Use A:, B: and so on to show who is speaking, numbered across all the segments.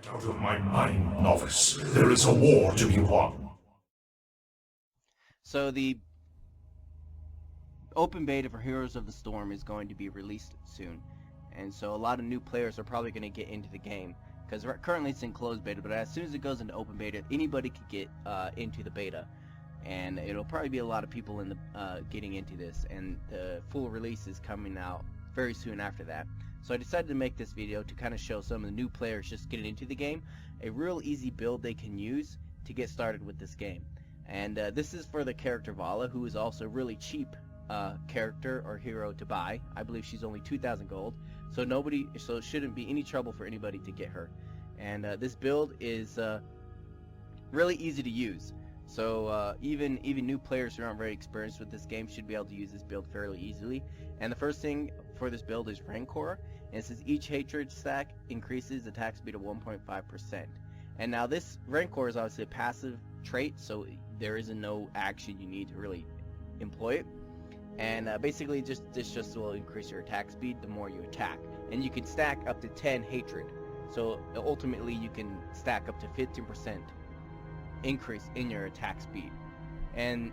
A: Get out of my mind, novice. There is a war to be won.
B: So the open beta for Heroes of the Storm is going to be released soon, and so a lot of new players are probably going to get into the game, because currently it's in closed beta, but as soon as it goes into open beta, anybody could get into the beta, and it'll probably be a lot of people in the getting into this, and the full release is coming out very soon after that. So I decided to make this video to kind of show some of the new players just getting into the game a real easy build they can use to get started with this game. And this is for the character Valla, who is also really cheap character or hero to buy. I believe she's only 2,000 gold, so it shouldn't be any trouble for anybody to get her. And this build is really easy to use. So even new players who aren't very experienced with this game should be able to use this build fairly easily. And the first thing for this build is Rancor, and it says each hatred stack increases attack speed of 1.5%. And now this Rancor is obviously a passive trait, so there isn't no action you need to really employ it. And basically this just will increase your attack speed the more you attack. And you can stack up to 10 hatred. So ultimately you can stack up to 15% increase in your attack speed. And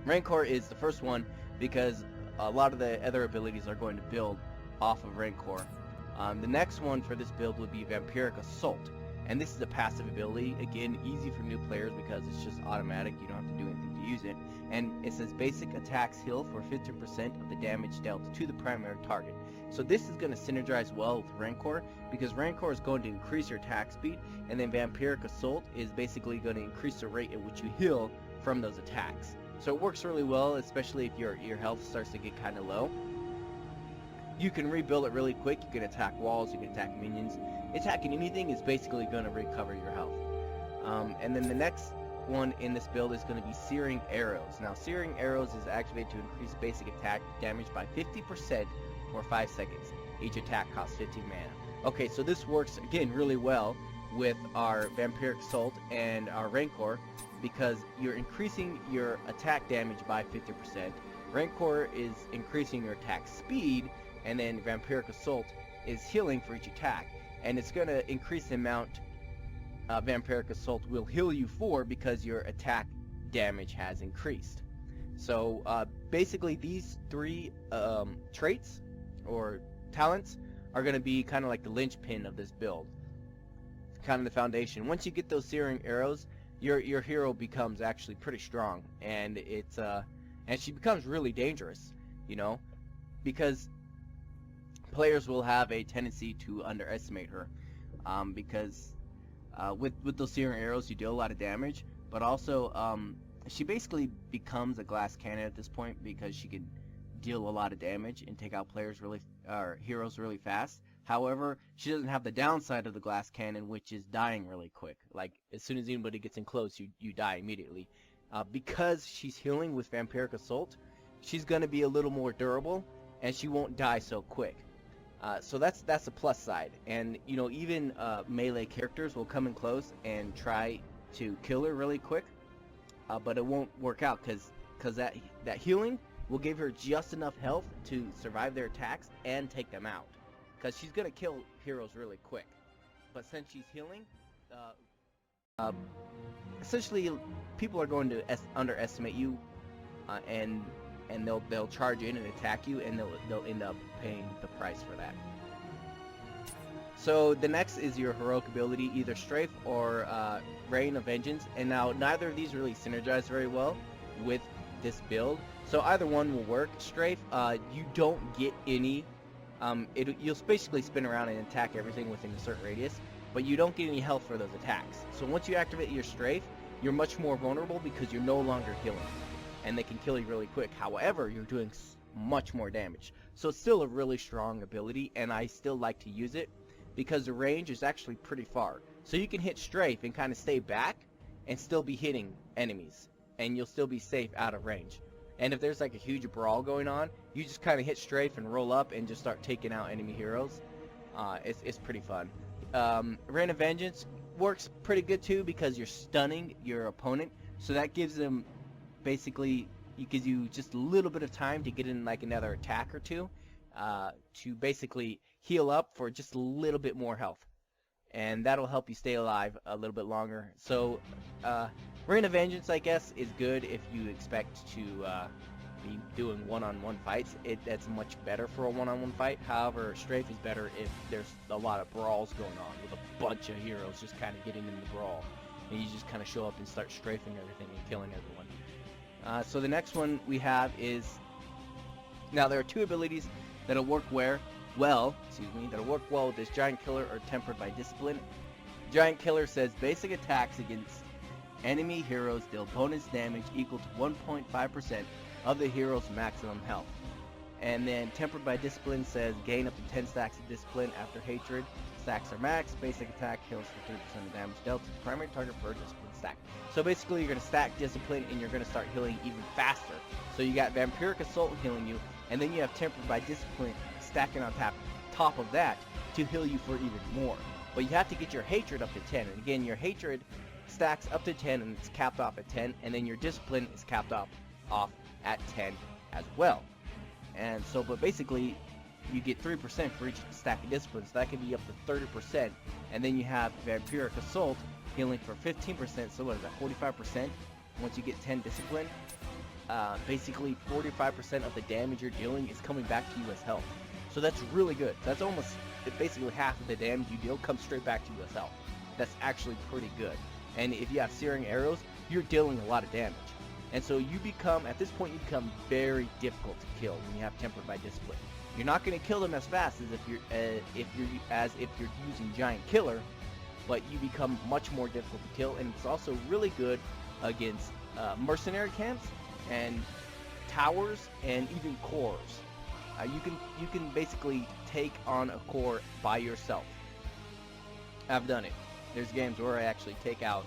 B: Rancor is the first one because a lot of the other abilities are going to build off of Rancor. The next one for this build would be Vampiric Assault. And this is a passive ability, again, easy for new players because it's just automatic, you don't have to do anything to use it. And it says basic attacks heal for 50% of the damage dealt to the primary target. So this is going to synergize well with Rancor, because Rancor is going to increase your attack speed, and then Vampiric Assault is basically going to increase the rate at which you heal from those attacks. So it works really well, especially if your health starts to get kind of low. You can rebuild it really quick. You can attack walls, you can attack minions. Attacking anything is basically going to recover your health. And then the next one in this build is going to be Searing Arrows. Now, Searing Arrows is activated to increase basic attack damage by 50% for 5 seconds. Each attack costs 15 mana. Okay, so this works, again, really well with our Vampiric Assault and our Rancor, because you're increasing your attack damage by 50%. Rancor is increasing your attack speed, and then Vampiric Assault is healing for each attack. And it's going to increase the amount Vampiric Assault will heal you for, because your attack damage has increased. So basically these three traits or talents are going to be kind of like the linchpin of this build, kind of the foundation. Once you get those Searing Arrows, your hero becomes actually pretty strong, and and she becomes really dangerous, you know, because players will have a tendency to underestimate her, because with those Searing Arrows you deal a lot of damage, but also she basically becomes a glass cannon at this point, because she can deal a lot of damage and take out heroes really fast. However, she doesn't have the downside of the glass cannon, which is dying really quick. Like, as soon as anybody gets in close, you die immediately. Because she's healing with Vampiric Assault, she's going to be a little more durable, and she won't die so quick. So that's a plus side. And you know, even melee characters will come in close and try to kill her really quick, but it won't work out, because that healing will give her just enough health to survive their attacks and take them out, because she's gonna kill heroes really quick. But since she's healing, essentially people are going to underestimate you, and they'll charge in and attack you, and they'll end up paying the price for that. So the next is your heroic ability, either Strafe or Rain of Vengeance. And now neither of these really synergize very well with this build, so either one will work. Strafe, you don't get any, you'll basically spin around and attack everything within a certain radius, but you don't get any health for those attacks. So once you activate your Strafe, you're much more vulnerable, because you're no longer healing, and they can kill you really quick. However, you're doing much more damage. So it's still a really strong ability, and I still like to use it, because the range is actually pretty far. So you can hit Strafe and kind of stay back and still be hitting enemies, and you'll still be safe out of range. And if there's like a huge brawl going on, you just kind of hit Strafe and roll up and just start taking out enemy heroes. It's pretty fun. Rain of Vengeance works pretty good too, because you're stunning your opponent, so that gives them basically, gives you just a little bit of time to get in like another attack or two, to basically heal up for just a little bit more health. and that'll help you stay alive a little bit longer. So Reign of Vengeance, I guess, is good if you expect to be doing one-on-one fights. That's much better for a one-on-one fight. However, Strafe is better if there's a lot of brawls going on with a bunch of heroes just kind of getting in the brawl, and you just kind of show up and start strafing everything and killing everyone. So the next one we have is, now there are two abilities that'll work well with this Giant Killer or Tempered by Discipline. Giant Killer says basic attacks against enemy heroes deal bonus damage equal to 1.5% of the hero's maximum health. And then Tempered by Discipline says gain up to 10 stacks of Discipline after hatred. Stacks are max. Basic attack heals for 3% of damage dealt to the primary target per Discipline stack. So basically you're going to stack Discipline and you're going to start healing even faster. So you got Vampiric Assault healing you, and then you have Tempered by Discipline stacking on top of that to heal you for even more. But you have to get your hatred up to 10. And again, your hatred stacks up to 10 and it's capped off at 10, and then your Discipline is capped off at 10 as well. And so, but basically you get 3% for each stack of Discipline, so that can be up to 30%. And then you have Vampiric Assault healing for 15%, so what is that, 45%? Once you get 10 Discipline, basically 45% of the damage you're dealing is coming back to you as health. So that's really good. That's almost, basically half of the damage you deal comes straight back to you as health. That's actually pretty good. And if you have Searing Arrows, you're dealing a lot of damage. And so you become, at this point, you become very difficult to kill when you have Tempered by Discipline. You're not going to kill them as fast as if you're using Giant Killer, but you become much more difficult to kill. And it's also really good against mercenary camps and towers and even cores. You can basically take on a core by yourself. I've done it. There's games where I actually take out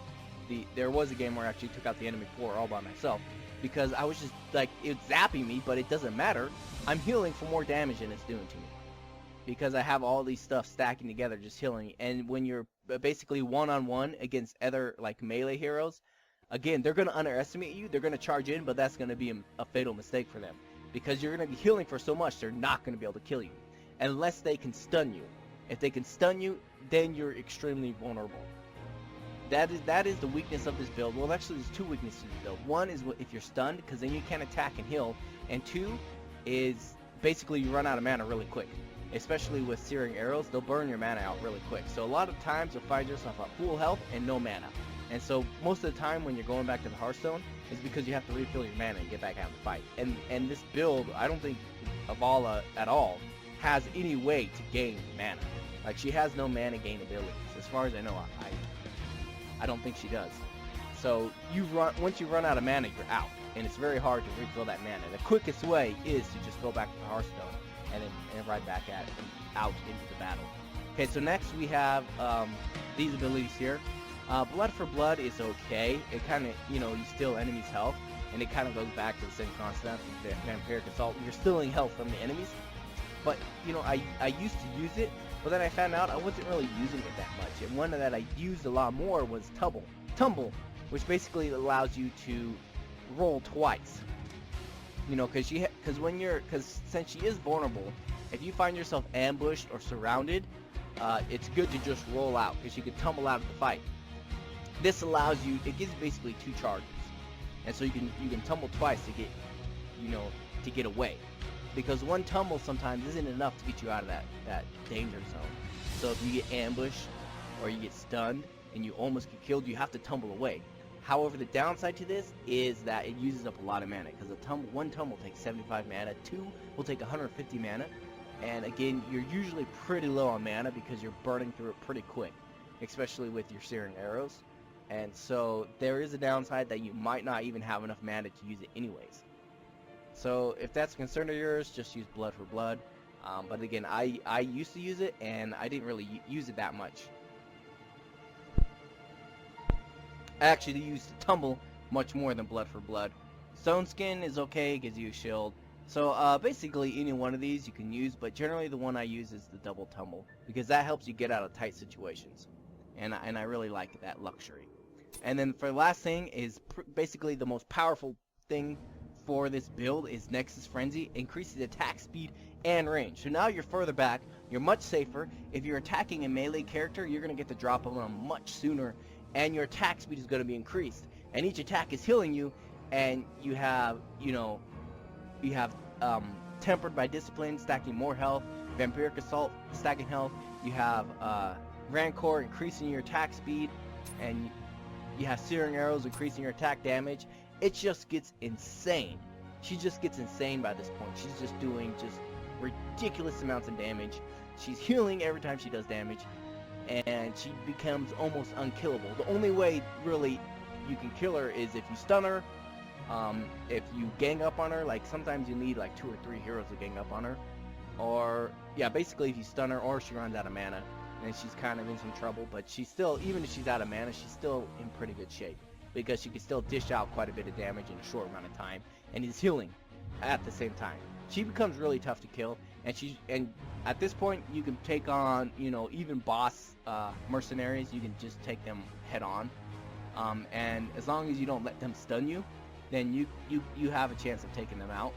B: there was a game where I actually took out the enemy core all by myself, because I was just like, it's zapping me, but it doesn't matter. I'm healing for more damage than it's doing to me, because I have all these stuff stacking together just healing. And when you're basically one-on-one against other like melee heroes, again, they're going to underestimate you. They're going to charge in, but that's going to be a fatal mistake for them, because you're going to be healing for so much, they're not going to be able to kill you unless they can stun you. If they can stun you, then you're extremely vulnerable. That is the weakness of this build. Well, actually, there's two weaknesses to the build. One is if you're stunned, because then you can't attack and heal. And two is basically you run out of mana really quick. Especially with Searing Arrows, they'll burn your mana out really quick. So a lot of times you'll find yourself at full health and no mana. And so most of the time when you're going back to the Hearthstone, is because you have to refill your mana and get back out and fight. And this build, I don't think Valla at all has any way to gain mana. Like, she has no mana gain abilities. As far as I know, I don't think she does. So once you run out of mana, you're out, and it's very hard to refill that mana. The quickest way is to just go back to the Hearthstone and ride back out into the battle. Okay, so next we have these abilities here. Blood for Blood is okay. It kind of, you steal enemies' health, and it kind of goes back to the same concept with Vampiric Assault. You're stealing health from the enemies. But, I used to use it, but then I found out I wasn't really using it that much. And one that I used a lot more was Tumble, which basically allows you to roll twice. Because since she is vulnerable, if you find yourself ambushed or surrounded, it's good to just roll out, because you can tumble out of the fight. This allows you, it gives you basically two charges, and so you can tumble twice to get away. Because one tumble sometimes isn't enough to get you out of that danger zone. So if you get ambushed or you get stunned and you almost get killed, you have to tumble away. However, the downside to this is that it uses up a lot of mana, because one tumble takes 75 mana, two will take 150 mana, and again, you're usually pretty low on mana because you're burning through it pretty quick, especially with your Searing Arrows. And so there is a downside that you might not even have enough mana to use it anyways. So if that's a concern of yours, just use Blood for Blood. But again, I used to use it, and I didn't really use it that much. I actually used Tumble much more than Blood for Blood. Stone Skin is okay, it gives you a shield. So basically any one of these you can use, but generally the one I use is the double Tumble, because that helps you get out of tight situations. And I really like that luxury. And then for the last thing is basically the most powerful thing for this build is Nexus Frenzy. Increases attack speed and range. So now you're further back, You're much safer. If you're attacking a melee character, you're going to get the drop on them much sooner, and your attack speed is going to be increased. And each attack is healing you, and you have, Tempered by Discipline, stacking more health, Vampiric Assault, stacking health, you have Rancor, increasing your attack speed, and you have Searing Arrows, increasing your attack damage. It just gets insane. She just gets insane by this point. She's just doing just ridiculous amounts of damage. She's healing every time she does damage, and she becomes almost unkillable. The only way, really, you can kill her is if you stun her, if you gang up on her. Like, sometimes you need like 2 or 3 heroes to gang up on her, or yeah, basically if you stun her or she runs out of mana, then she's kind of in some trouble. But she's still, even if she's out of mana, she's still in pretty good shape, because she can still dish out quite a bit of damage in a short amount of time, and is healing at the same time. She becomes really tough to kill, and at this point you can take on, even boss mercenaries. You can just take them head on, and as long as you don't let them stun you, then you have a chance of taking them out.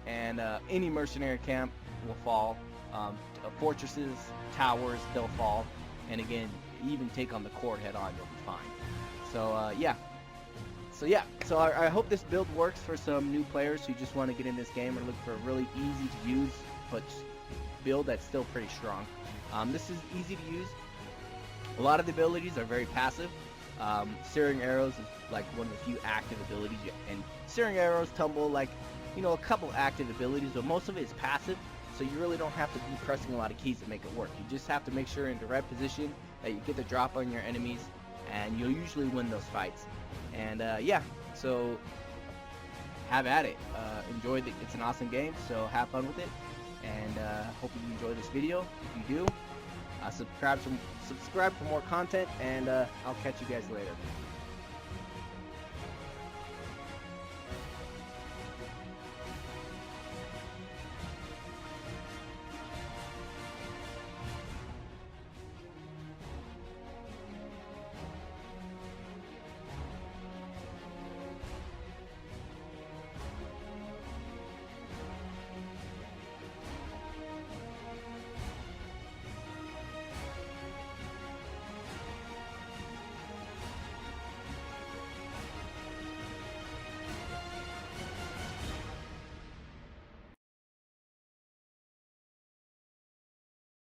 B: And any mercenary camp will fall. Fortresses, towers, they'll fall. And again, even take on the core head on, you'll be fine. So I hope this build works for some new players who just want to get in this game or look for a really easy to use but build that's still pretty strong. This is easy to use. A lot of the abilities are very passive. Searing Arrows is like one of the few active abilities, and Searing Arrows, Tumble, like, a couple active abilities, but most of it is passive, so you really don't have to be pressing a lot of keys to make it work. You just have to make sure in the right position that you get the drop on your enemies, and you'll usually win those fights. And so have at it. It's an awesome game, so have fun with it, and hope you enjoy this video. If you do, subscribe for more content, and I'll catch you guys later.